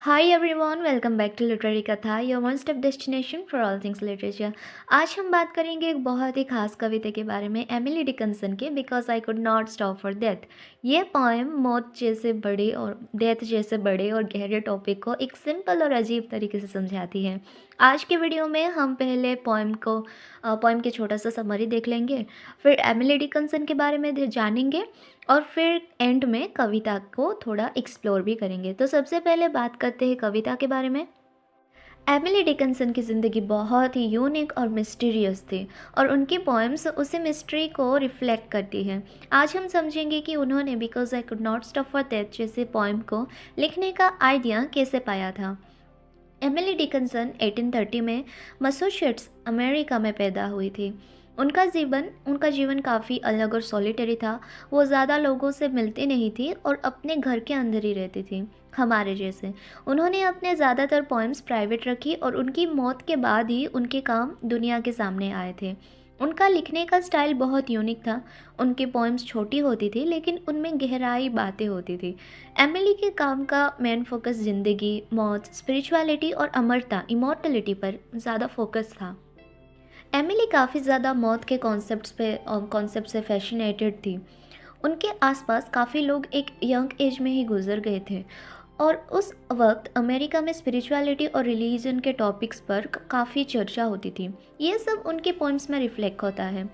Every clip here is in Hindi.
Hi everyone, welcome back to literary Katha, your one step destination for all things literature. आज हम बात करेंगे एक बहुत ही खास कविता के बारे में, एमिली डिकन्सन के because I could not stop for death. ये पोएम मौत जैसे बड़े और डेथ जैसे बड़े और गहरे टॉपिक को एक सिंपल और अजीब तरीके से समझाती है। आज के वीडियो में हम पहले पोएम के छोटा सा समरी देख लेंगे, फिर एमिली डिकन्सन के बारे में जानेंगे और फिर एंड में कविता को थोड़ा एक्सप्लोर भी करेंगे। तो सबसे पहले बात करते हैं कविता के बारे में। एमिली डिकन्सन की ज़िंदगी बहुत ही यूनिक और मिस्टीरियस थी और उनकी पोएम्स उसी मिस्ट्री को रिफ्लेक्ट करती है। आज हम समझेंगे कि उन्होंने because I could not stop for that जैसे पोएम को लिखने का आइडिया कैसे पाया था। एमिली डिकन्सन 1830 में मैसाचुसेट्स, अमेरिका में पैदा हुई थी। उनका जीवन काफ़ी अलग और सॉलिटरी था। वो ज़्यादा लोगों से मिलती नहीं थी और अपने घर के अंदर ही रहती थी, हमारे जैसे। उन्होंने अपने ज़्यादातर पोएम्स प्राइवेट रखी और उनकी मौत के बाद ही उनके काम दुनिया के सामने आए थे। उनका लिखने का स्टाइल बहुत यूनिक था। उनकी पोएम्स छोटी होती थी लेकिन उनमें गहराई बातें होती थी। एमिली के काम का मेन फोकस ज़िंदगी, मौत, स्पिरिचुअलिटी और अमरता, इमॉर्टलिटी पर ज़्यादा फोकस था। एमिली काफ़ी ज़्यादा मौत के कॉन्सेप्ट से फैसिनेटेड थी। उनके आसपास काफ़ी लोग एक यंग एज में ही गुजर गए थे और उस वक्त अमेरिका में स्पिरिचुअलिटी और रिलीजन के टॉपिक्स पर काफ़ी चर्चा होती थी। ये सब उनके पॉइंट्स में रिफ्लेक्ट होता है।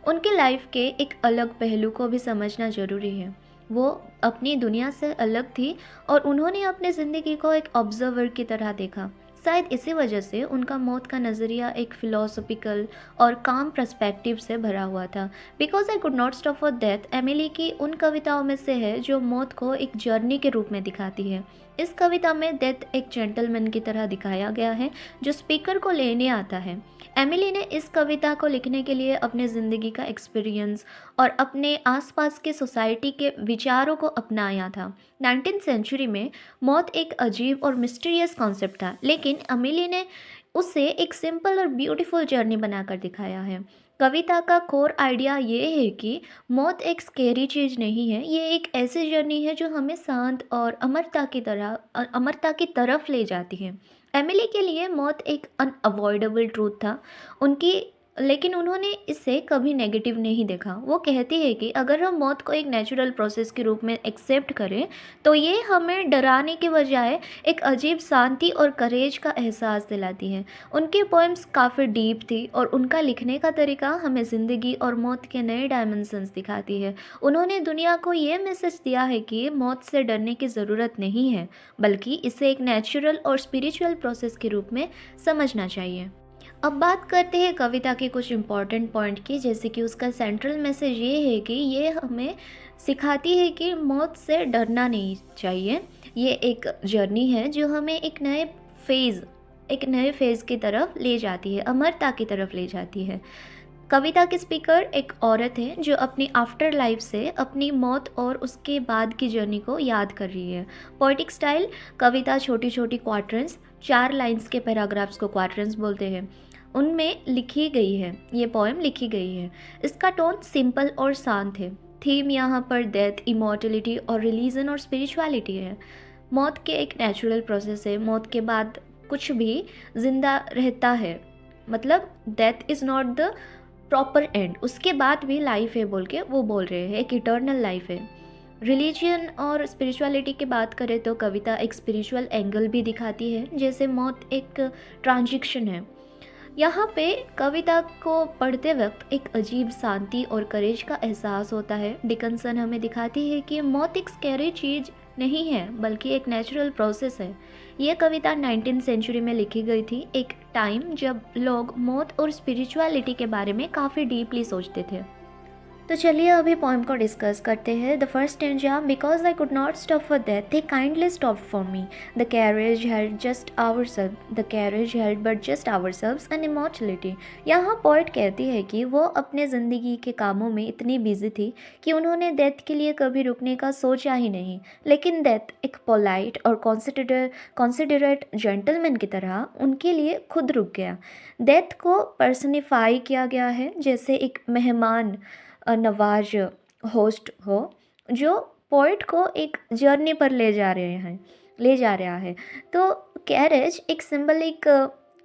उनके लाइफ के एक अलग पहलू को भी समझना ज़रूरी है। वो अपनी दुनिया से अलग थी और उन्होंने अपनी ज़िंदगी को एक ऑब्जर्वर की तरह देखा। शायद इसी वजह से उनका मौत का नज़रिया एक फ़िलोसॉफिकल और काम पर्सपेक्टिव से भरा हुआ था। Because I could not stop for death Emily की उन कविताओं में से है जो मौत को एक जर्नी के रूप में दिखाती है। इस कविता में डेथ एक जेंटलमैन की तरह दिखाया गया है जो स्पीकर को लेने आता है। एमिली ने इस कविता को लिखने के लिए अपने ज़िंदगी का एक्सपीरियंस और अपने आसपास के सोसाइटी के विचारों को अपनाया था। 19th सेंचुरी में मौत एक अजीब और मिस्टीरियस कॉन्सेप्ट था, लेकिन एमिली ने उसे एक सिंपल और ब्यूटीफुल जर्नी बनाकर दिखाया है। कविता का कोर आइडिया ये है कि मौत एक स्केरी चीज़ नहीं है, ये एक ऐसी जर्नी है जो हमें शांत और अमरता की तरफ ले जाती है। एमिली के लिए मौत एक अनअवॉइडेबल ट्रूथ था उनकी, लेकिन उन्होंने इसे कभी नेगेटिव नहीं देखा। वो कहती है कि अगर हम मौत को एक नेचुरल प्रोसेस के रूप में एक्सेप्ट करें तो ये हमें डराने के बजाय एक अजीब शांति और करेज का एहसास दिलाती है। उनकी पोएम्स काफ़ी डीप थी और उनका लिखने का तरीका हमें ज़िंदगी और मौत के नए डायमेंशंस दिखाती है। उन्होंने दुनिया को ये मैसेज दिया है कि मौत से डरने की ज़रूरत नहीं है, बल्कि इसे एक नेचुरल और स्पिरिचुअल प्रोसेस के रूप में समझना चाहिए। अब बात करते हैं कविता के कुछ इम्पॉर्टेंट पॉइंट की, जैसे कि उसका सेंट्रल मैसेज ये है कि ये हमें सिखाती है कि मौत से डरना नहीं चाहिए। ये एक जर्नी है जो हमें एक नए फेज़ की तरफ ले जाती है, अमरता की तरफ ले जाती है। कविता की स्पीकर एक औरत है जो अपनी आफ्टर लाइफ से अपनी मौत और उसके बाद की जर्नी को याद कर रही है। पोएटिक स्टाइल, कविता छोटी छोटी क्वार्टरंस, 4 लाइन्स के पैराग्राफ्स को क्वार्टरंस बोलते हैं, उनमें लिखी गई है। ये पोएम लिखी गई है। इसका टोन सिंपल और शांत है। थीम यहाँ पर डेथ, इमॉर्टलिटी और रिलीजन और स्पिरिचुअलिटी है। मौत के एक नेचुरल प्रोसेस है। मौत के बाद कुछ भी जिंदा रहता है, मतलब death is not the proper and, उसके बाद भी लाइफ है बोल के वो बोल रहे हैं, एक इटर्नल लाइफ है। रिलीजन और स्पिरिचुअलिटी की बात करें तो कविता एक स्पिरिचुअल एंगल भी दिखाती है, जैसे मौत एक ट्रांजिशन है। यहाँ पे कविता को पढ़ते वक्त एक अजीब शांति और करेज का एहसास होता है। डिकन्सन हमें दिखाती है कि मौत एक स्कैरी चीज़ नहीं है, बल्कि एक नेचुरल प्रोसेस है। ये कविता 19th सेंचुरी में लिखी गई थी, एक टाइम जब लोग मौत और स्पिरिचुअलिटी के बारे में काफ़ी डीपली सोचते थे। तो चलिए अभी पोएम को डिस्कस करते हैं। The first stanza, because I could not stop for that they kindly stop for me, the carriage held just ourself, the carriage held but just ourselves and immortality. यहाँ पोइट कहती है कि वो अपने ज़िंदगी के कामों में इतनी बिजी थी कि उन्होंने डेथ के लिए कभी रुकने का सोचा ही नहीं, लेकिन डेथ एक पोलाइट और कॉन्सिडरेट जेंटलमैन की तरह उनके लिए खुद रुक गया। डेथ को पर्सनिफाई किया गया है जैसे एक मेहमान नवाज होस्ट हो जो पोइट को एक जर्नी पर ले जा रहे हैं। ले जा रहा है। तो कैरेज एक सिंबलिक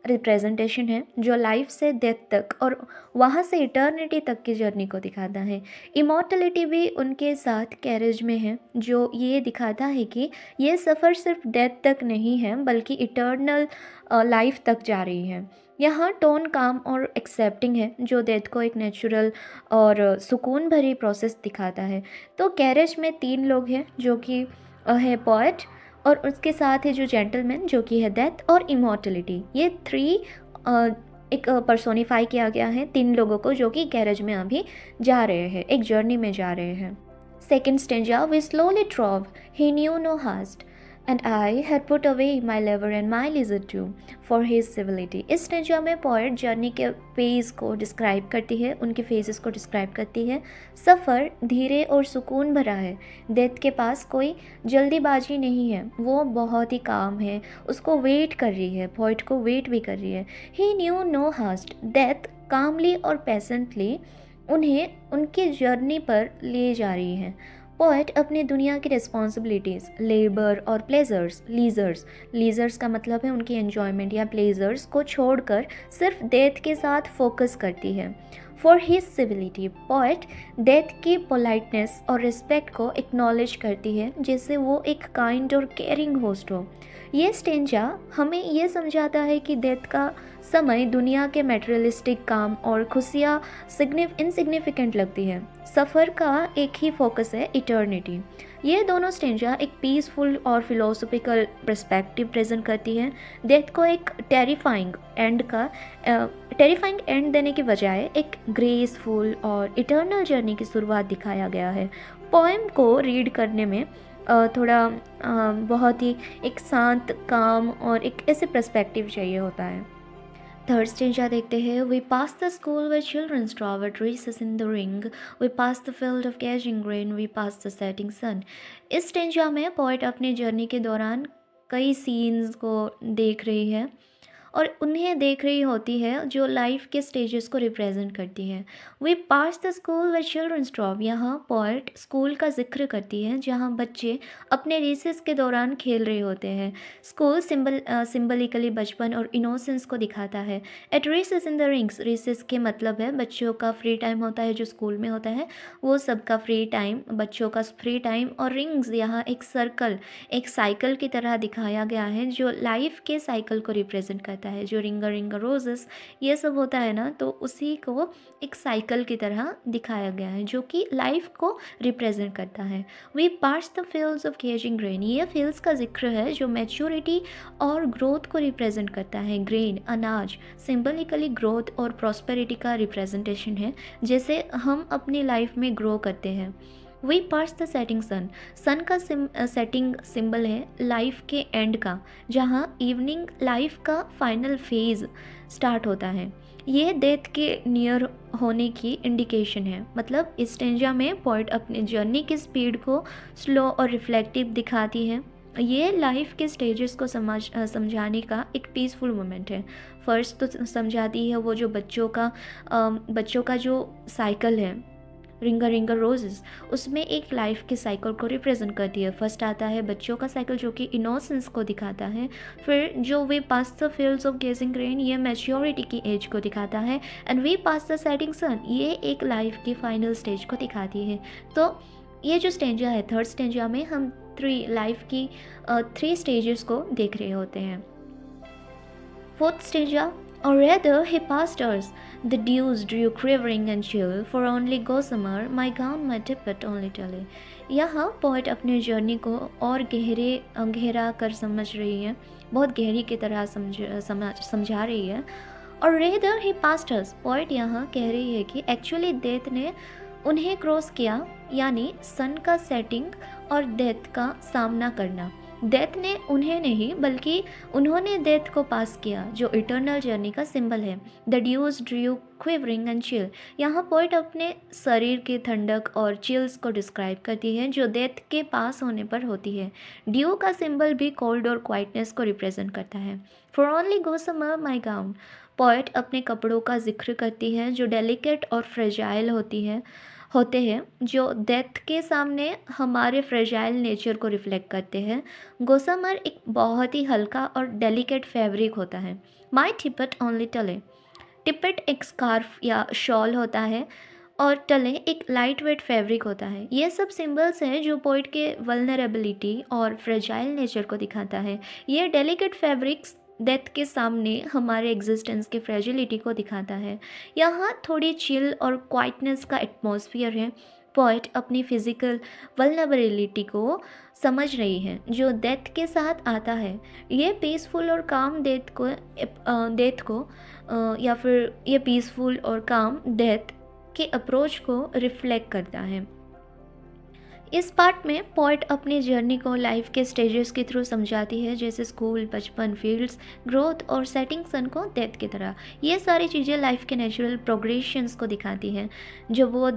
रिप्रेजेंटेशन है जो लाइफ से डेथ तक और वहाँ से इटर्निटी तक की जर्नी को दिखाता है। इमॉर्टलिटी भी उनके साथ कैरेज में है, जो ये दिखाता है कि ये सफ़र सिर्फ डेथ तक नहीं है बल्कि इटर्नल लाइफ तक जा रही है। यहाँ टोन काम और एक्सेप्टिंग है जो डेथ को एक नेचुरल और सुकून भरी प्रोसेस दिखाता है। तो कैरेज में तीन लोग हैं जो कि है पोएट, और उसके साथ है जो जेंटलमैन जो कि है डेथ और इमॉर्टलिटी। ये थ्री एक पर्सोनिफाई किया गया है तीन लोगों को जो कि कैरेज में अभी जा रहे हैं, एक जर्नी में जा रहे हैं। Second stanza, we slowly drove, he knew no haste, and I had put away my lever and my lizard too, for his civility. इस स्टेंजा में पोएट जर्नी के पेस को डिस्क्राइब करती है, उनके फेजेस को डिस्क्राइब करती है। सफ़र धीरे और सुकून भरा है, डेथ के पास कोई जल्दीबाजी नहीं है, वो बहुत ही काम है, उसको वेट कर रही है, पोएट को वेट भी कर रही है। ही न्यू नो हास्ट, डेथ कामली और पेशेंटली उन्हें उनकी जर्नी पर ले जा रही है। पोएट अपनी दुनिया की रिस्पॉन्सिबिलिटीज़, लेबर और प्लेजर्स, लीजर्स का मतलब है उनकी एन्जॉयमेंट या प्लेजर्स को छोड़कर सिर्फ डेथ के साथ फोकस करती है। For his civility, poet death की पोलाइटनेस और रिस्पेक्ट को एक्नॉलेज करती है जैसे वो एक काइंड और केयरिंग होस्ट हो। ये स्टेंजा हमें ये समझाता है कि डेथ का समय दुनिया के मटेरियलिस्टिक काम और खुशियाँ इनसिग्निफिकेंट लगती है। सफ़र का एक ही फोकस है, इटर्निटी। ये दोनों स्टेंजा एक पीसफुल और फिलोसफिकल पर्सपेक्टिव प्रेजेंट करती है। डेथ को एक टेरिफाइंग एंड देने के बजाय एक ग्रेसफुल और इटर्नल जर्नी की शुरुआत दिखाया गया है। पोएम को रीड करने में बहुत ही एक शांत, काम और एक ऐसे पर्सपेक्टिव चाहिए होता है। थर्ड स्टेंजा देखते हैं। We pass the school where children draw at races in the ring. We pass the field of catching grain. We pass the setting sun. इस स्टेंजा में पोएट अपनी जर्नी के दौरान कई सीन्स को देख रही है और उन्हें देख रही होती है जो लाइफ के स्टेजेस को रिप्रेजेंट करती है। We pass the school where children drop, यहाँ पोएट स्कूल का जिक्र करती है जहाँ बच्चे अपने रिसेस के दौरान खेल रहे होते हैं। स्कूल सिंबलिकली बचपन और इनोसेंस को दिखाता है। At recess in the rings, recess के मतलब है बच्चों का फ्री टाइम होता है जो स्कूल में होता है, वो सबका फ्री टाइम, बच्चों का फ्री टाइम। और रिंग्स यहाँ एक सर्कल, एक साइकिल की तरह दिखाया गया है जो लाइफ के साइकिल को रिप्रेजेंट करता है। जो रिंगर रिंगर रोजेस ये सब होता है ना, तो उसी को एक साइकिल की तरह दिखाया गया है जो कि लाइफ को रिप्रेजेंट करता है। We pass the fields of catching grain, ये फील्ड्स का जिक्र है जो मैच्योरिटी और ग्रोथ को रिप्रेजेंट करता है। ग्रेन अनाज सिंबलिकली ग्रोथ और प्रॉस्पेरिटी का रिप्रेजेंटेशन है, जैसे हम अपनी लाइफ में ग्रो करते हैं। We pass the setting sun, sun का सेटिंग सिंबल है लाइफ के एंड का, जहाँ इवनिंग लाइफ का फाइनल फेज स्टार्ट होता है। ये डेथ के नियर होने की इंडिकेशन है। मतलब इस स्टेंजा में पोएट अपनी जर्नी की स्पीड को स्लो और रिफ्लेक्टिव दिखाती है। ये लाइफ के स्टेजेस को समझाने का एक पीसफुल मोमेंट है। फर्स्ट तो समझाती है वो जो बच्चों का जो साइकिल है, रिंगर रिंगर रोजेस, उसमें एक लाइफ के साइकिल को रिप्रेजेंट करती है। फर्स्ट आता है बच्चों का साइकिल जो कि इनोसेंस को दिखाता है। फिर जो we pass the fields of gazing grain, ये मैच्योरिटी की एज को दिखाता है। And we pass the setting sun, ये एक लाइफ की फाइनल स्टेज को दिखाती है। तो ये जो स्टेंजा है, थर्ड स्टेंजा में हम लाइफ की 3 स्टेजेस को देख रहे होते हैं। Fourth stanza, or rather he passed us. The dews drew quivering and chill, for only gossamer my gown my tippet only telly. यहाँ पोएट अपने जर्नी को और गहरा कर समझ रही है, बहुत गहरी की तरह समझा रही है। और rather he passed us, poet यहाँ कह रही है कि एक्चुअली डेथ ने उन्हें क्रॉस किया, यानी सन का सेटिंग और डेथ का सामना करना। डेथ ने उन्हें नहीं बल्कि उन्होंने डेथ को पास किया, जो इटर्नल जर्नी का सिंबल है। The dews drew quivering and chill, यहाँ पोएट अपने शरीर की ठंडक और चिल्स को डिस्क्राइब करती है जो डेथ के पास होने पर होती है। ड्यू का सिंबल भी कोल्ड और क्वाइटनेस को रिप्रेजेंट करता है। For only gossamer my gown, poet अपने कपड़ों का जिक्र करती है जो डेलिकेट और फ्रेजाइल होती है। होते हैं जो डेथ के सामने हमारे फ्रेजाइल नेचर को रिफ्लेक्ट करते हैं। गोसामर एक बहुत ही हल्का और डेलिकेट फैब्रिक होता है। माई टिपट ओनली टले। टिपट एक स्कार्फ या शॉल होता है और टले एक लाइट वेट फैब्रिक होता है। ये सब सिंबल्स हैं जो पोइट के वल्नरेबिलिटी और फ्रेजाइल नेचर को दिखाता है। ये डेलिकेट फैब्रिक्स डेथ के सामने हमारे एग्जिस्टेंस के फ्रेजिलिटी को दिखाता है। यहाँ थोड़ी चिल और क्वाइटनेस का एटमॉस्फेयर है। पोइट अपनी फिजिकल वल्नरेबिलिटी को समझ रही है जो डेथ के साथ आता है। ये पीसफुल और काम या फिर ये पीसफुल और काम डेथ के अप्रोच को रिफ्लेक्ट करता है। इस पार्ट में पोएट अपनी जर्नी को लाइफ के स्टेजेस के थ्रू समझाती है, जैसे स्कूल, बचपन, फील्ड्स, ग्रोथ और सेटिंग सन को डेथ की तरह। ये सारी चीज़ें लाइफ के नेचुरल प्रोग्रेशंस को दिखाती हैं। जब वो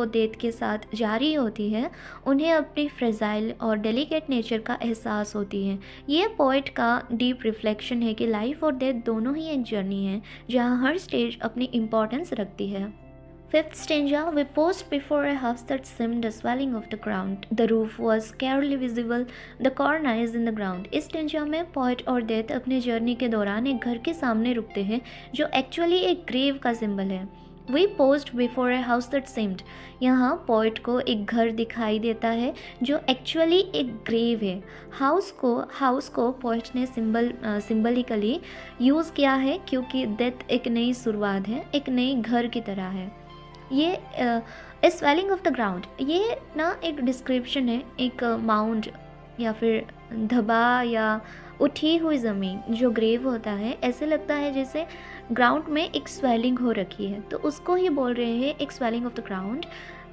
डेथ के साथ जारी होती है, उन्हें अपनी फ्रेजाइल और डेलिकेट नेचर का एहसास होती है। ये पोएट का डीप रिफ्लेक्शन है कि लाइफ और डेथ दोनों ही एक जर्नी है, जहाँ हर स्टेज अपनी इम्पोर्टेंस रखती है। Fifth stanza, we paused before a house that seemed a swelling of the ground. The roof was scarcely visible, the cornice in the ground. इस स्टेंजा में पोएट और डेथ अपने जर्नी के दौरान एक घर के सामने रुकते हैं जो एक्चुअली एक ग्रेव का सिंबल है। We paused before a house that seemed. यहाँ पोएट को एक घर दिखाई देता है जो एक्चुअली एक ग्रेव है। हाउस को पोएट ने सिंबलिकली यूज़ किया है क्योंकि डेथ एक नई शुरुआत है, एक नई घर की तरह है। ये स्वेलिंग ऑफ द ग्राउंड, ये ना एक डिस्क्रिप्शन है एक माउंड या फिर धबा या उठी हुई ज़मीन जो ग्रेव होता है। ऐसे लगता है जैसे ग्राउंड में एक स्वेलिंग हो रखी है, तो उसको ही बोल रहे हैं एक स्वेलिंग ऑफ द ग्राउंड।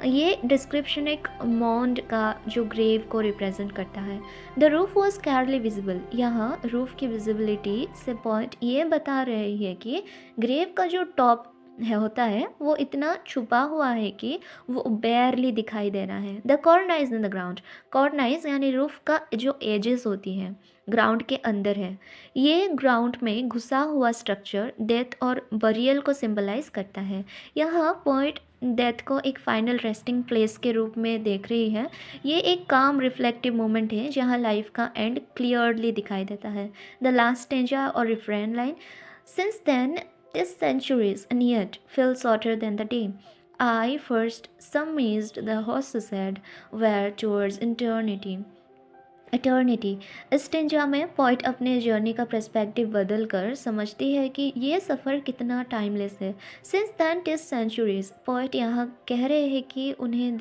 ये डिस्क्रिप्शन एक माउंड का जो ग्रेव को रिप्रेजेंट करता है। द रूफ वॉज स्कैरली विजिबल, यहाँ रूफ की विजिबिलिटी से पॉइंट ये बता रही है कि ग्रेव का जो टॉप होता है वो इतना छुपा हुआ है कि वो बेयरली दिखाई दे रहा है। द कॉर्नाइज इन द ग्राउंड, कॉर्नाइज यानी रूफ का जो एजेस होती हैं ग्राउंड के अंदर है। ये ग्राउंड में घुसा हुआ स्ट्रक्चर डेथ और बरियल को सिंबलाइज करता है। यहाँ पॉइंट डेथ को एक फाइनल रेस्टिंग प्लेस के रूप में देख रही है। ये एक काम रिफ्लेक्टिव मोमेंट है जहाँ लाइफ का एंड क्लियरली दिखाई देता है। द लास्ट स्टेंजा और refrain line, since then this centuries and yet feel shorter than the day I first surmised the horse's head were towards eternity. इस स्टेंजा में पोइट अपने जर्नी का पर्सपेक्टिव बदल कर समझती है कि ये सफ़र कितना टाइमलेस है। सिंस दैन 10 सेंचुरीज, पोइट यहाँ कह रहे हैं कि उनका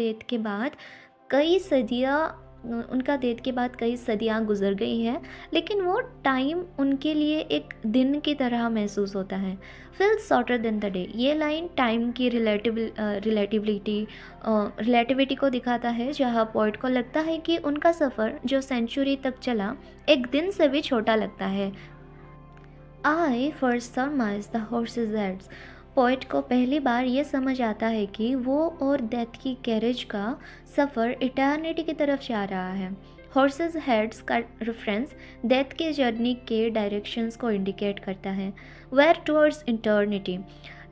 डेथ के बाद कई सदियाँ गुजर गई हैं, लेकिन वो टाइम उनके लिए एक दिन की तरह महसूस होता है। Feels shorter than the day, ये लाइन टाइम की रिलेटिविटी को दिखाता है, जहाँ पोइट को लगता है कि उनका सफ़र जो सेंचुरी तक चला एक दिन से भी छोटा लगता है। I first surmised the horses heads, poet को पहली बार ये समझ आता है कि वो और डेथ की कैरेज का सफ़र इटर्निटी की तरफ जा रहा है। हॉर्सेस हेड्स का रेफरेंस डेथ के जर्नी के डायरेक्शंस को इंडिकेट करता है। वेयर टुवर्ड्स इटर्निटी,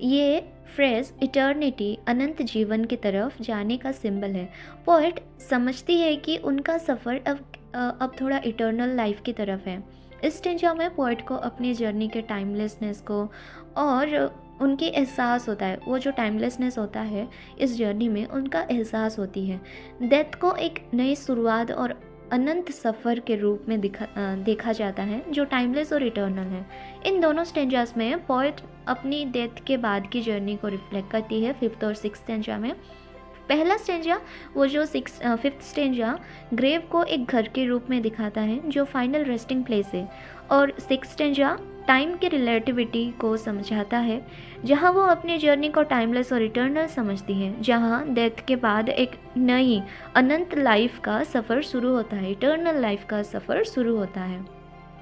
ये फ्रेज इटर्निटी अनंत जीवन की तरफ जाने का सिंबल है। पोइट समझती है कि उनका सफ़र अब थोड़ा इटर्नल लाइफ की तरफ है। इस स्टेंजा में पोइट को अपनी जर्नी के टाइमलेसनेस को और उनके एहसास होता है, वो जो टाइमलेसनेस होता है इस जर्नी में उनका एहसास होती है। डेथ को एक नई शुरुआत और अनंत सफ़र के रूप में देखा जाता है जो टाइमलेस और इटर्नल है। इन दोनों स्टेंजास में पोइट अपनी डेथ के बाद की जर्नी को रिफ्लेक्ट करती है। फिफ्थ और सिक्स स्टेंजा में पहला स्टेंजा फिफ्थ स्टेंजा ग्रेव को एक घर के रूप में दिखाता है जो फाइनल रेस्टिंग प्लेस है, और सिक्स स्टेंजा टाइम की रिलेटिविटी को समझाता है, जहाँ वो अपनी जर्नी को टाइमलेस और इटर्नल समझती है, जहाँ डेथ के बाद एक नई अनंत लाइफ का सफ़र शुरू होता है, इटर्नल लाइफ का सफ़र शुरू होता है।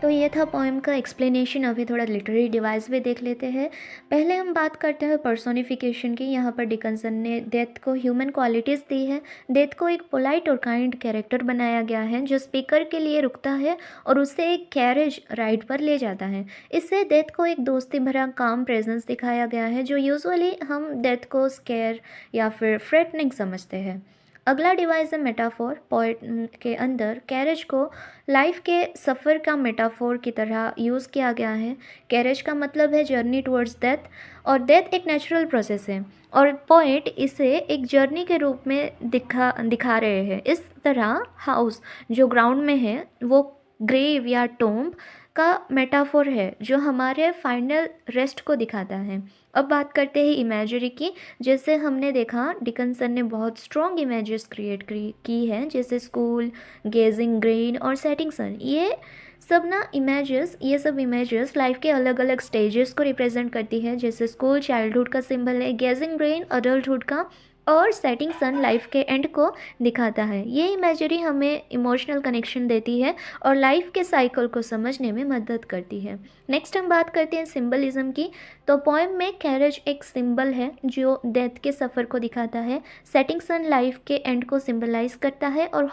तो ये था पोएम का एक्सप्लेनेशन। अभी थोड़ा लिटरेरी डिवाइस भी देख लेते हैं। पहले हम बात करते हैं पर्सोनिफिकेशन की। यहाँ पर डिकन्सन ने डेथ को ह्यूमन क्वालिटीज़ दी है। डेथ को एक पोलाइट और काइंड कैरेक्टर बनाया गया है जो स्पीकर के लिए रुकता है और उसे एक कैरेज राइड पर ले जाता है। इससे डेथ को एक दोस्ती भरा काम प्रेजेंस दिखाया गया है जो यूजुअली हम डेथ को स्केयर या फिर फ्रेटनिंग समझते हैं। अगला डिवाइस है मेटाफोर। पोएट के अंदर कैरेज को लाइफ के सफ़र का मेटाफोर की तरह यूज़ किया गया है। कैरेज का मतलब है जर्नी टुवर्ड्स डेथ, और डेथ एक नेचुरल प्रोसेस है और पोएट इसे एक जर्नी के रूप में दिखा रहे हैं। इस तरह हाउस जो ग्राउंड में है वो ग्रेव या टोम्ब का मेटाफोर है जो हमारे फाइनल रेस्ट को दिखाता है। अब बात करते हैं इमेजरी की। जैसे हमने देखा डिकन्सन ने बहुत स्ट्रॉन्ग इमेजेस क्रिएट की है, जैसे स्कूल, गेजिंग ग्रीन और सेटिंग सन। ये सब इमेजेस लाइफ के अलग अलग स्टेजेस को रिप्रेजेंट करती है। जैसे स्कूल चाइल्डहुड का सिंबल है, गेजिंग ग्रीन अडल्टहुड का, और सेटिंग सन लाइफ के एंड को दिखाता है। ये इमेजरी हमें इमोशनल कनेक्शन देती है और लाइफ के साइकिल को समझने में मदद करती है। नेक्स्ट हम बात करते हैं सिंबलिज्म की। तो पोएम में कैरेज एक सिंबल है जो डेथ के सफ़र को दिखाता है। सेटिंग सन लाइफ के एंड को सिंबलाइज करता है, और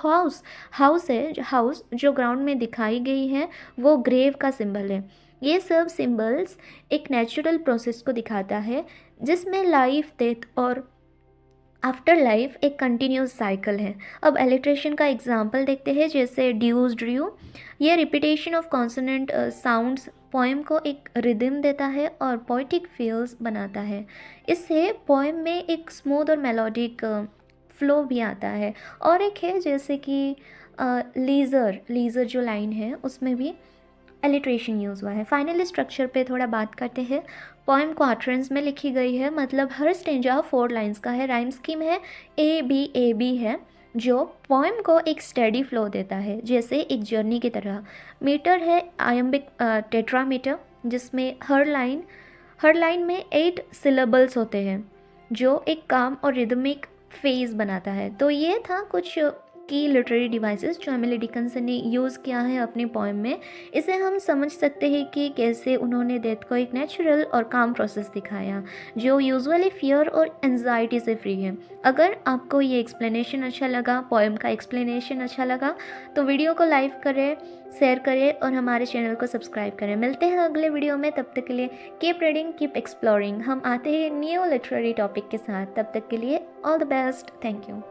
हाउस जो ग्राउंड में दिखाई गई है वो ग्रेव का सिंबल है। ये सब सिंबल्स एक नेचुरल प्रोसेस को दिखाता है जिसमें लाइफ, डेथ और आफ्टर लाइफ एक कंटिन्यूस साइकिल है। अब एलिट्रेशन का एग्जाम्पल देखते हैं, जैसे ड्यूज ड्रू। ये repetition of consonant sounds poem को एक रिदम देता है और पोइटिक फील्स बनाता है। इससे पोएम में एक स्मूथ और मेलोडिक फ्लो भी आता है। और एक है जैसे कि लीज़र जो लाइन है उसमें भी एलिट्रेशन यूज़ हुआ है। फाइनल स्ट्रक्चर पे थोड़ा बात करते हैं। पोएम क्वार्टरन्स में लिखी गई है, मतलब हर स्टेंजा 4 लाइंस का है। राइम स्कीम है ए बी है जो पोएम को एक स्टेडी फ्लो देता है, जैसे एक जर्नी की तरह। मीटर है आयम्बिक टेट्रामीटर, जिसमें हर लाइन में 8 सिलेबल्स होते हैं जो एक काम और रिदमिक फेज बनाता है। तो ये था कुछ की लिटरेरी डिवाइसेस जो एमिली डिकन्सन ने यूज़ किया है अपनी पोएम में। इसे हम समझ सकते हैं कि कैसे उन्होंने डेथ को एक नेचुरल और काम प्रोसेस दिखाया जो यूजुअली फियर और एंजाइटी से फ्री है। अगर आपको ये एक्सप्लेनेशन अच्छा लगा, पोएम का एक्सप्लेनेशन अच्छा लगा, तो वीडियो को लाइक करें, शेयर करें और हमारे चैनल को सब्सक्राइब करें। मिलते हैं अगले वीडियो में, तब तक के लिए कीप रीडिंग, कीप एक्सप्लोरिंग। हम आते हैं न्यू लिटरेरी टॉपिक के साथ। तब तक के लिए all the best. Thank you.